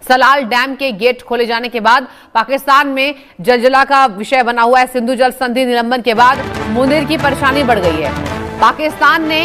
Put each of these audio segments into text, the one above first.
Salal dam के gate खोले जाने के बाद पाकिस्तान में जलजला का विषय बना हुआ है। सिंधु जल संधि निलंबन के बाद मुनीर की परेशानी बढ़ गई है। पाकिस्तान ने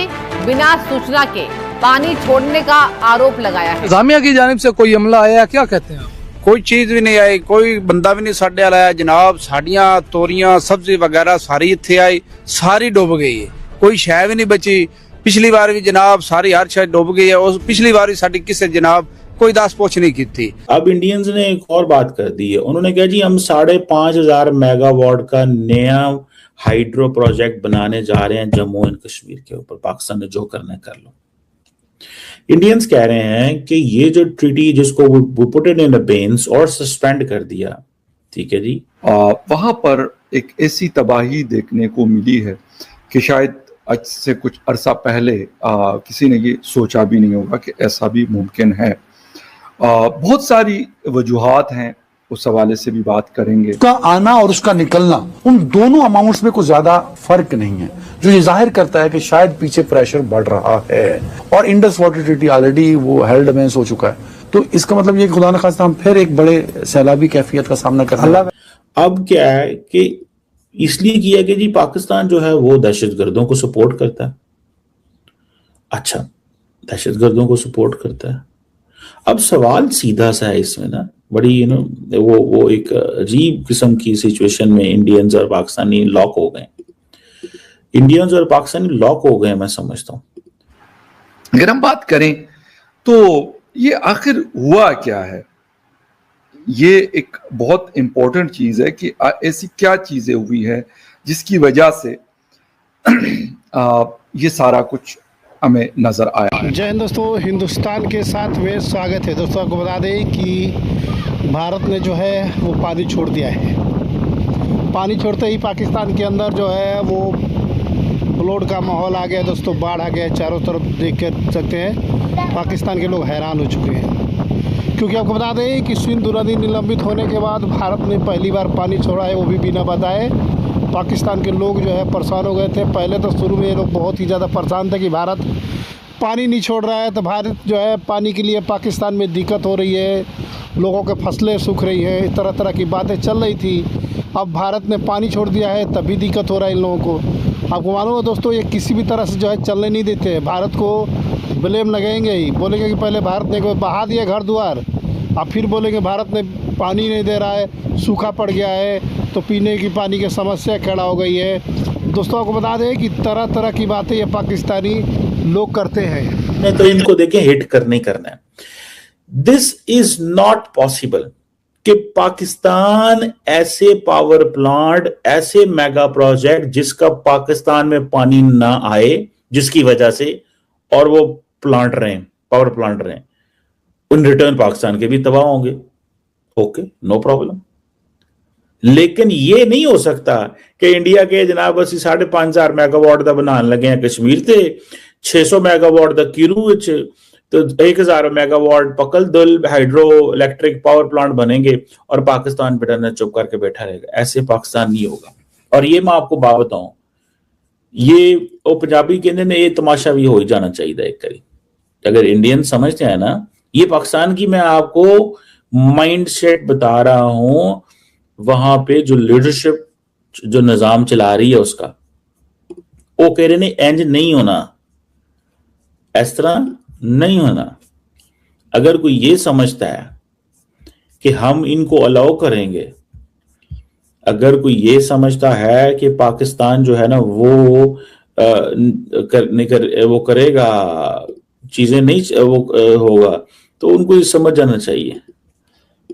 बिना सूचना के पानी छोड़ने का आरोप लगाया है। इंतजामिया की जानिब से कोई हमला आया, क्या कहते हैं आप? कोई चीज भी नहीं आई, कोई बंदा भी नहीं साढ़े वाला आया जनाब। साड़ियां तोरियां सब्जी वगैरह सारी इत्थे आई, सारी डूब गई है, कोई शय भी नहीं बची। पिछली बार भी जनाब सारी हर शय डूब गई है। और पिछली बार भी साड़ी किसे जनाब कोई दास पोछ नहीं की थी। अब इंडियंस ने एक और बात कर दी है। उन्होंने कहा जी हम 5,500 मेगावाट का नया हाइड्रो प्रोजेक्ट बनाने जा रहे हैं जम्मू एंड कश्मीर के ऊपर। पाकिस्तान ने जो करना है कर लो। इंडियंस कह रहे हैं कि ये जो ट्रीटी जिसको वो पुट इट इन अबेंस और सस्पेंड कर दिया, ठीक है जी, वहां पर एक ऐसी तबाही देखने को मिली है कि शायद आज से कुछ अरसा पहले किसी ने ये सोचा भी नहीं होगा कि ऐसा भी मुमकिन है। बहुत सारी वजूहात हैं, उस हवाले से भी बात करेंगे। उसका आना और उसका निकलना, उन दोनों अमाउंट्स में कुछ ज्यादा फर्क नहीं है, जो ये जाहिर करता है कि शायद पीछे प्रेशर बढ़ रहा है। और इंडस वाटर ट्रीटी ऑलरेडी वो हेल्डमेंस हो चुका है, तो इसका मतलब ये खुदा न खास्ता हम फिर एक बड़े सैलाबी कैफियत का सामना कर रहे हैं। अब क्या है कि इसलिए किया कि जी पाकिस्तान जो है वो दहशतगर्दों को सपोर्ट करता है। अच्छा, दहशतगर्दों को सपोर्ट करता है। अब सवाल सीधा सा है इसमें ना, बड़ी वो एक अजीब किस्म की सिचुएशन में इंडियंस और पाकिस्तानी लॉक हो गए। इंडियंस और पाकिस्तानी लॉक हो गए, मैं समझता हूं। अगर हम बात करें तो ये आखिर हुआ क्या है, ये एक बहुत इंपॉर्टेंट चीज है कि ऐसी क्या चीजें हुई है जिसकी वजह से ये सारा कुछ हमें नजर आया है। जय हिंद दोस्तों, हिंदुस्तान के साथ में स्वागत है। दोस्तों आपको बता दें कि भारत ने जो है वो पानी छोड़ दिया है। पानी छोड़ते ही पाकिस्तान के अंदर जो है वो फ्लड का माहौल आ गया दोस्तों, बाढ़ आ गया। चारों तरफ देख कर सकते हैं पाकिस्तान के लोग हैरान हो चुके हैं, क्योंकि आपको बता दें कि सिंधु नदी निलंबित होने के बाद भारत ने पहली बार पानी छोड़ा है, वो भी बिना बताए। पाकिस्तान के लोग जो है परेशान हो गए थे। पहले तो शुरू में ये लोग बहुत ही ज़्यादा परेशान थे कि भारत पानी नहीं छोड़ रहा है, तो भारत जो है पानी के लिए पाकिस्तान में दिक्कत हो रही है, लोगों के फसलें सूख रही है, तरह तरह की बातें चल रही थी। अब भारत ने पानी छोड़ दिया है, तभी दिक्कत हो रहा है इन लोगों को। आपको मालूम है दोस्तों, ये किसी भी तरह से जो है चलने नहीं देते। भारत को ब्लेम लगेंगे ही, बोलेंगे कि पहले भारत ने बहा दिया घर द्वार, अब फिर बोलेंगे भारत ने पानी नहीं दे रहा है, सूखा पड़ गया है, तो पीने की पानी की समस्या खड़ा हो गई है। दोस्तों आपको बता दें कि तरह तरह की बातें ये पाकिस्तानी लोग करते हैं। नहीं तो इनको देखें हिट करना ही करना है। दिस इज नॉट पॉसिबल कि पाकिस्तान ऐसे पावर प्लांट, ऐसे मेगा प्रोजेक्ट जिसका पाकिस्तान में पानी ना आए, जिसकी वजह से और वो प्लांट रहे, पावर प्लांट रहे, उन रिटर्न पाकिस्तान के भी तबाह होंगे। Okay, no problem. लेकिन ये नहीं हो सकता कि इंडिया के जनाब असि 5,500 मेगावाट का बनाने लगे हैं कश्मीर से, 600 मेगावाट का किरू तो 1,000 मेगावाट पकल दल हाइड्रो इलेक्ट्रिक पावर प्लांट बनेंगे और पाकिस्तान बेटा ने चुप करके बैठा रहेगा। ऐसे पाकिस्तान नहीं होगा। और ये मैं आपको बात बताऊं, ये वो पंजाबी कहते ने ये तमाशा भी हो ही जाना चाहिए एक करी। अगर इंडियन समझते हैं ना, ये पाकिस्तान की मैं आपको माइंड सेट बता रहा हूं, वहां पे जो लीडरशिप जो निजाम चला रही है उसका, वो कह रहे ने इंज नहीं होना, इस तरह नहीं होना। अगर कोई ये समझता है कि हम इनको अलाउ करेंगे, अगर कोई ये समझता है कि पाकिस्तान जो है ना वो वो करेगा चीजें नहीं वो होगा, तो उनको ये समझ जाना चाहिए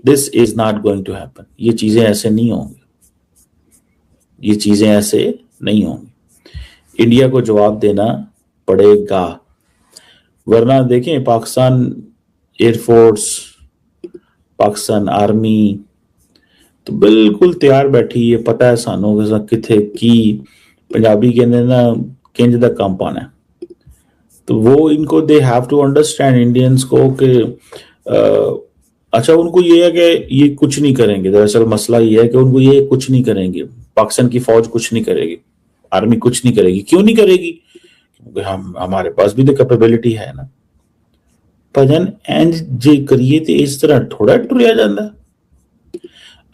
this is not going to happen. ये चीजें ऐसे नहीं होंगी, ये चीजें ऐसे नहीं होंगी। इंडिया को जवाब देना पड़ेगा, वरना देखें पाकिस्तान एयरफोर्स, पाकिस्तान आर्मी तो बिल्कुल तैयार बैठी है। पता है सानू किथे की पंजाबी कहते ना किंज दा काम पाना है, तो वो इनको they have to understand Indians को कि अच्छा उनको ये है कि ये कुछ नहीं करेंगे। दरअसल मसला ये है कि उनको ये कुछ नहीं करेंगे, पाकिस्तान की फौज कुछ नहीं करेगी, आर्मी कुछ नहीं करेगी। क्यों नहीं करेगी? क्योंकि हमारे पास भी तो कैपेबिलिटी है ना। भजन इंज जे करिए तो इस तरह थोड़ा टुरिया जाता।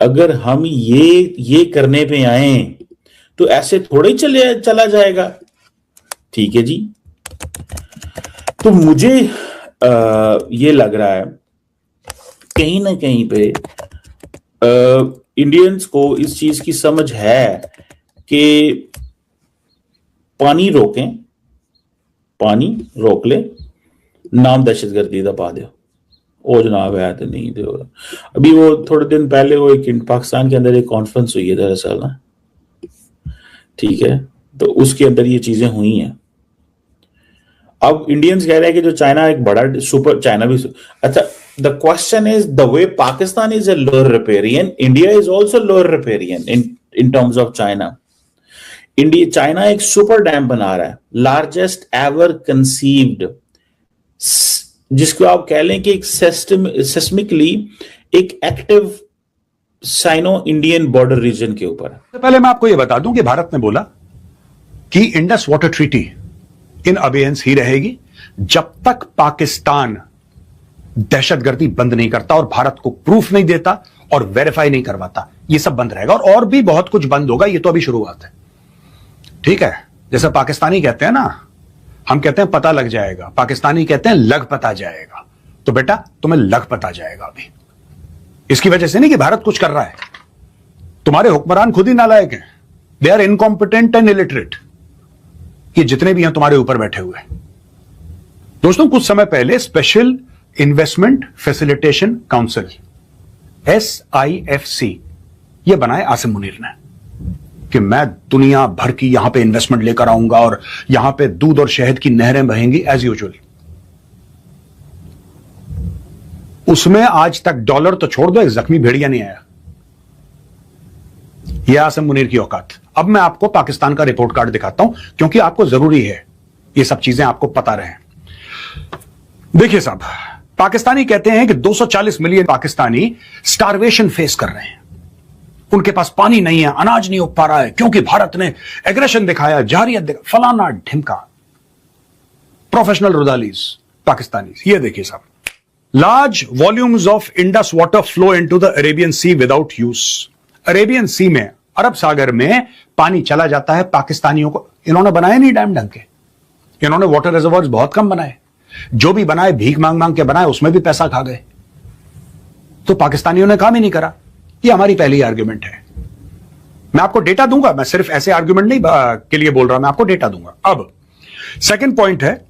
अगर हम ये करने पे आए तो ऐसे थोड़ा ही चला जाएगा। ठीक है जी। तो मुझे ये लग रहा है कहीं ना कहीं पे इंडियंस को इस चीज की समझ है कि पानी रोक ले, नाम दहशतगर्दी का पा दो, वो जनाब है तो नहीं दो। अभी वो थोड़े दिन पहले वो एक पाकिस्तान के अंदर एक कॉन्फ्रेंस हुई है दरअसल ना, ठीक है, तो उसके अंदर ये चीजें हुई हैं। अब इंडियंस कह रहे हैं कि जो चाइना एक बड़ा सुपर, चाइना भी अच्छा, the question is the way Pakistan is a lower riparian, India is also lower riparian in terms of China. China एक सुपर डैम बना रहा है, लार्जेस्ट एवर कंसीव्ड, जिसको आप कह लें कि एक सिस्मिकली एक active Sino Indian border region के ऊपर। पहले मैं आपको यह बता दूं कि भारत ने बोला कि इंडस वाटर ट्रीटी इन अबेयंस ही रहेगी जब तक पाकिस्तान दहशतगर्दी बंद नहीं करता और भारत को प्रूफ नहीं देता और वेरीफाई नहीं करवाता। ये सब बंद रहेगा और भी बहुत कुछ बंद होगा, ये तो अभी शुरुआत है। ठीक है, जैसे पाकिस्तानी कहते हैं ना, हम कहते हैं पता लग जाएगा, पाकिस्तानी कहते हैं लग पता जाएगा। तो बेटा तुम्हें लग पता जाएगा अभी। इसकी वजह से नहीं कि भारत कुछ कर रहा है, तुम्हारे हुक्मरान खुद ही नालायक हैं, they are incompetent and illiterate. ये जितने भी हैं तुम्हारे ऊपर बैठे हुए। दोस्तों, कुछ समय पहले special investment facilitation council SIFC ये बनाए आसिम मुनीर ने कि मैं दुनिया भर की यहां पे इन्वेस्टमेंट लेकर आऊंगा और यहां पे दूध और शहद की नहरें बहेंगी एज यूजुअल। उसमें आज तक डॉलर तो छोड़ दो, एक जख्मी भेड़िया नहीं आया। यह आसिम मुनीर की औकात। अब मैं आपको पाकिस्तान का रिपोर्ट कार्ड दिखाता हूं क्योंकि आपको जरूरी है ये सब चीजें आपको पता रहे। देखिए साहब, पाकिस्तानी कहते हैं कि 240 मिलियन पाकिस्तानी स्टारवेशन फेस कर रहे हैं। उनके पास पानी नहीं है, अनाज नहीं उग पा रहा है क्योंकि भारत ने एग्रेशन दिखाया, जारियत दिखाया, फलाना ढिमका। प्रोफेशनल रुदालीज पाकिस्तानी। ये देखिए साहब, large volumes of Indus water flow into the Arabian sea without use. Arabian sea में, अरब सागर में पानी चला जाता है पाकिस्तानियों को। इन्होंने बनाए नहीं डैम ढंग के, इन्होंने वाटर रिजर्वर्स बहुत कम बनाए, जो भी बनाए भीख मांग मांग के बनाए, उसमें भी पैसा खा गए। तो पाकिस्तानियों ने काम ही नहीं करा। ये हमारी पहली आर्ग्यूमेंट है। मैं आपको डेटा दूंगा, मैं सिर्फ ऐसे आर्ग्यूमेंट नहीं के लिए बोल रहा, मैं आपको डेटा दूंगा। अब सेकंड पॉइंट है,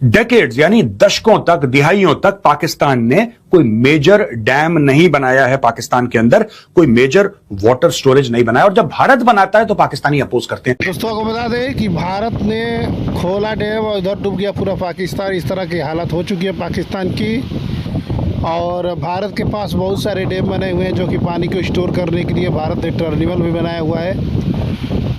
डेकेड्स यानी दशकों तक, दिहाइयों तक पाकिस्तान ने कोई मेजर डैम नहीं बनाया है। पाकिस्तान के अंदर कोई मेजर वाटर स्टोरेज नहीं बनाया, और जब भारत बनाता है तो पाकिस्तानी अपोज करते हैं। दोस्तों को बता दें कि भारत ने खोला डैम और इधर डूब गया पूरा पाकिस्तान। इस तरह की हालत हो चुकी है पाकिस्तान की। और भारत के पास बहुत सारे डैम बने हुए हैं जो कि पानी को स्टोर करने के लिए भारत ने टर्मिनल भी बनाया हुआ है।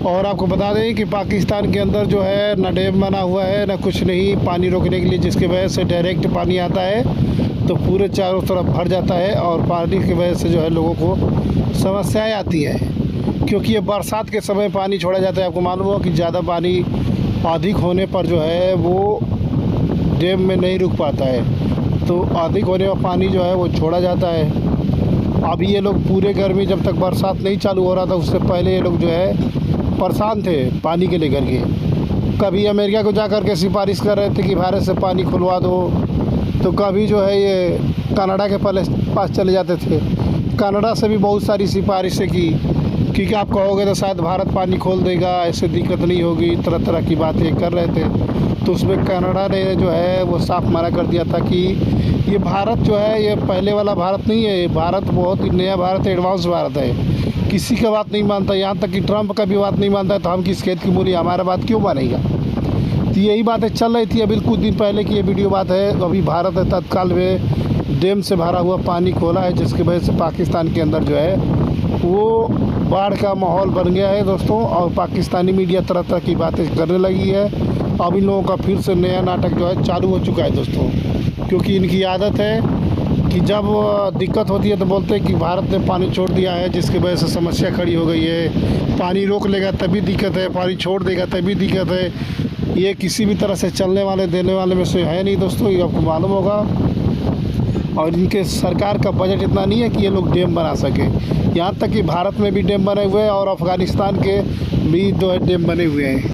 और आपको बता दें कि पाकिस्तान के अंदर जो है ना डैम बना हुआ है ना कुछ नहीं पानी रोकने के लिए, जिसकी वजह से डायरेक्ट पानी आता है तो पूरे चारों तरफ भर जाता है और पानी की वजह से जो है लोगों को समस्याएं आती है। क्योंकि ये बरसात के समय पानी छोड़ा जाता है। आपको मालूम हो कि ज़्यादा पानी अधिक होने पर जो है वो डैम में नहीं रुक पाता है, तो अधिक होने पर पानी जो है वो छोड़ा जाता है। अभी ये लोग पूरे गर्मी जब तक बरसात नहीं चालू हो रहा था उससे पहले ये लोग जो है परेशान थे पानी के लेकर के। कभी अमेरिका को जा कर के सिफारिश कर रहे थे कि भारत से पानी खुलवा दो, तो कभी जो है ये कनाडा के पास चले जाते थे। कनाडा से भी बहुत सारी सिफारिशें की, क्योंकि आप कहोगे तो शायद भारत पानी खोल देगा, ऐसे दिक्कत नहीं होगी, तरह तरह की बातें कर रहे थे। तो उसमें कनाडा ने जो है वो साफ मना कर दिया था कि ये भारत जो है ये पहले वाला भारत नहीं है, भारत बहुत ही नया भारत है, एडवांस भारत है, किसी का बात नहीं मानता। यहाँ तक कि ट्रंप का भी बात नहीं मानता है, तो हम किस खेत की मूली, हमारा बात क्यों मानेगा। तो यही बातें चल रही थी अभी कुछ दिन पहले की ये वीडियो बात है। अभी भारत ने तत्काल में डैम से भरा हुआ पानी खोला है, जिसकी वजह से पाकिस्तान के अंदर जो है वो बाढ़ का माहौल बन गया है दोस्तों। और पाकिस्तानी मीडिया तरह तरह की बातें करने लगी है। अब इन लोगों का फिर से नया नाटक जो है चालू हो चुका है दोस्तों, क्योंकि इनकी आदत है कि जब दिक्कत होती है तो बोलते हैं कि भारत ने पानी छोड़ दिया है, जिसकी वजह से समस्या खड़ी हो गई है। पानी रोक लेगा तभी दिक्कत है, पानी छोड़ देगा तभी दिक्कत है। ये किसी भी तरह से चलने वाले देने वाले में से है नहीं दोस्तों, ये आपको मालूम होगा। और इनके सरकार का बजट इतना नहीं है कि ये लोग डैम बना सके। यहाँ तक कि भारत में भी डैम बने हुए हैं और अफ़गानिस्तान के भी जो है डैम बने हुए हैं।